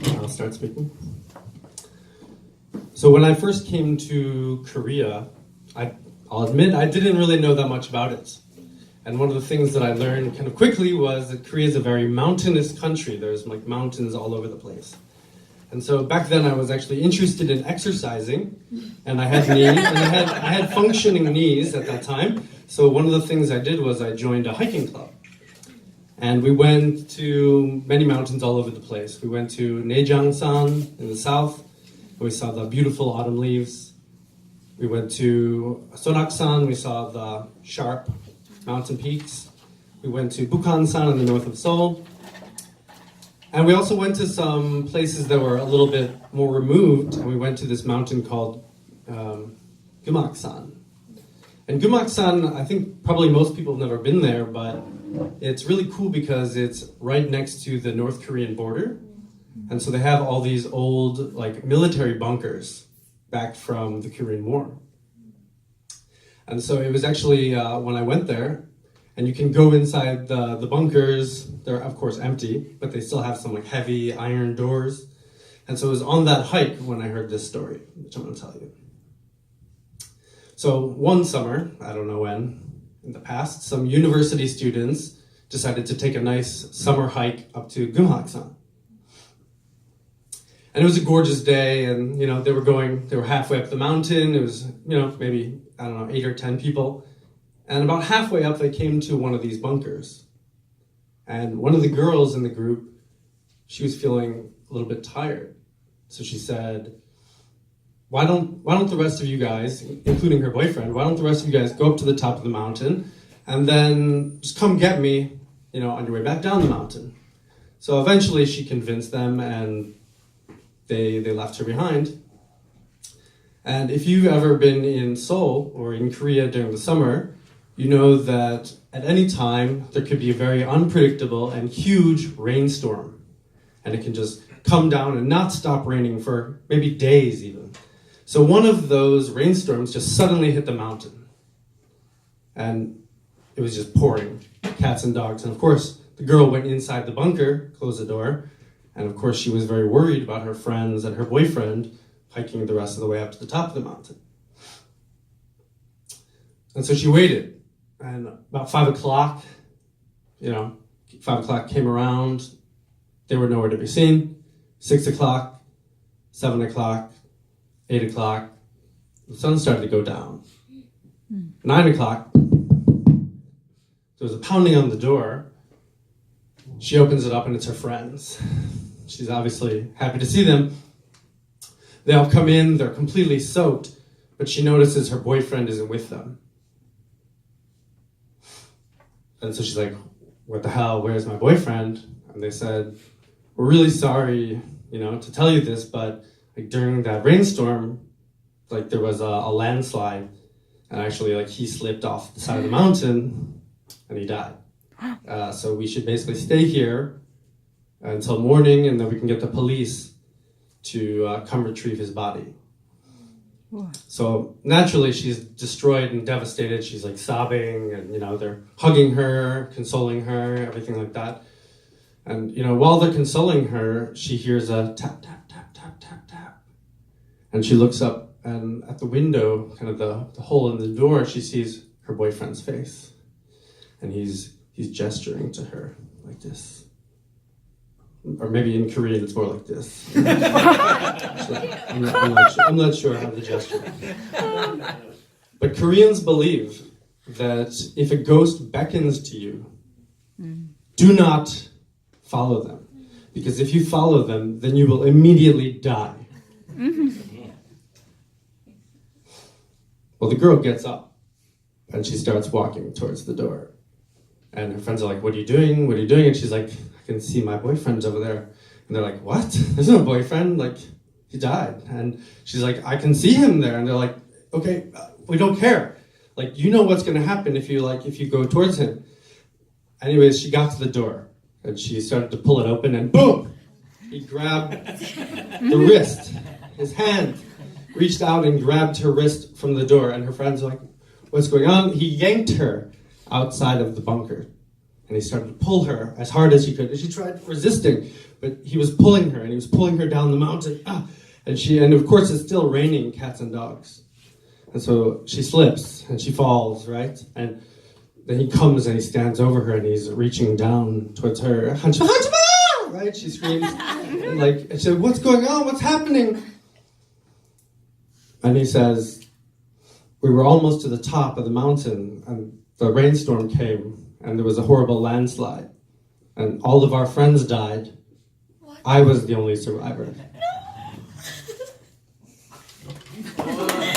I'll start speaking. So when I first came to Korea, I'll admit I didn't really know that much about it. And one of the things that I learned kind of quickly was that Korea is a very mountainous country. There's like mountains all over the place. And so back then I was actually interested in exercising, and I had knees, and I had functioning knees at that time. So one of the things I did was I joined a hiking club. And we went to many mountains all over the place. We went to Naejangsan in the south, and we saw the beautiful autumn leaves. We went to Sonaksan, we saw the sharp mountain peaks. We went to Bukhansan in the north of Seoul. And we also went to some places that were a little bit more removed, and we went to this mountain called Gummaksan. And Gummaksan, I think probably most people have never been there, but it's really cool because it's right next to the North Korean border. And so they have all these old like military bunkers back from the Korean War. And so it was actually when I went there, and you can go inside the bunkers. They're of course empty, but they still have some like heavy iron doors. And so it was on that hike when I heard this story, which I'm gonna tell you. So one summer, I don't know when, in the past, some university students decided to take a nice summer hike up to Gummaksan. And it was a gorgeous day, and they were halfway up the mountain. It was, maybe, 8 or 10 people. And about halfway up, they came to one of these bunkers. And one of the girls in the group, she was feeling a little bit tired. So she said, why don't the rest of you guys, including her boyfriend, why don't the rest of you guys go up to the top of the mountain and then just come get me, on your way back down the mountain. So eventually she convinced them, and they left her behind. And if you've ever been in Seoul or in Korea during the summer, you know that at any time there could be a very unpredictable and huge rainstorm. And it can just come down and not stop raining for maybe days even. So one of those rainstorms just suddenly hit the mountain. And it was just pouring, cats and dogs. And of course, the girl went inside the bunker, closed the door, and of course she was very worried about her friends and her boyfriend hiking the rest of the way up to the top of the mountain. And so she waited, and about 5 o'clock, 5 o'clock came around, they were nowhere to be seen. 6 o'clock, 7 o'clock, 8 o'clock, the sun started to go down. 9 o'clock, there was a pounding on the door. She opens it up and it's her friends. She's obviously happy to see them. They all come in, they're completely soaked, but she notices her boyfriend isn't with them. And so she's like, what the hell, where's my boyfriend? And they said, we're really sorry, to tell you this, but during that rainstorm, there was a landslide, and actually he slipped off the side of the mountain and he died. So we should basically stay here until morning, and then we can get the police to come retrieve his body. So naturally she's destroyed and devastated. She's sobbing, and they're hugging her, consoling her, everything like that. And while they're consoling her, she hears a tap, tap, tap, tap, tap, tap. And she looks up, and at the window, kind of the hole in the door, she sees her boyfriend's face. And he's gesturing to her like this. Or maybe in Korean it's more like this. I'm not sure how the gesture. But Koreans believe that if a ghost beckons to you, do not follow them. Because if you follow them, then you will immediately die. Well, the girl gets up and she starts walking towards the door. And her friends are like, what are you doing? What are you doing? And she's like, I can see my boyfriend's over there. And they're like, what? There's no boyfriend. He died. And she's like, I can see him there. And they're like, okay, we don't care. You know what's going to happen if you go towards him. Anyways, she got to the door and she started to pull it open, and boom! He grabbed the wrist. His hand reached out and grabbed her wrist from the door. And her friends are like, what's going on? He yanked her outside of the bunker. And he started to pull her as hard as he could. And she tried resisting, but he was pulling her, and he was pulling her down the mountain. And of course, it's still raining cats and dogs. And so she slips, and she falls, right? And then he comes, and he stands over her, and he's reaching down towards her. Right? She screams. And she said, "What's going on? What's happening?" And he says, "We were almost to the top of the mountain, and the rainstorm came, and there was a horrible landslide, and all of our friends died. What? I was the only survivor." No.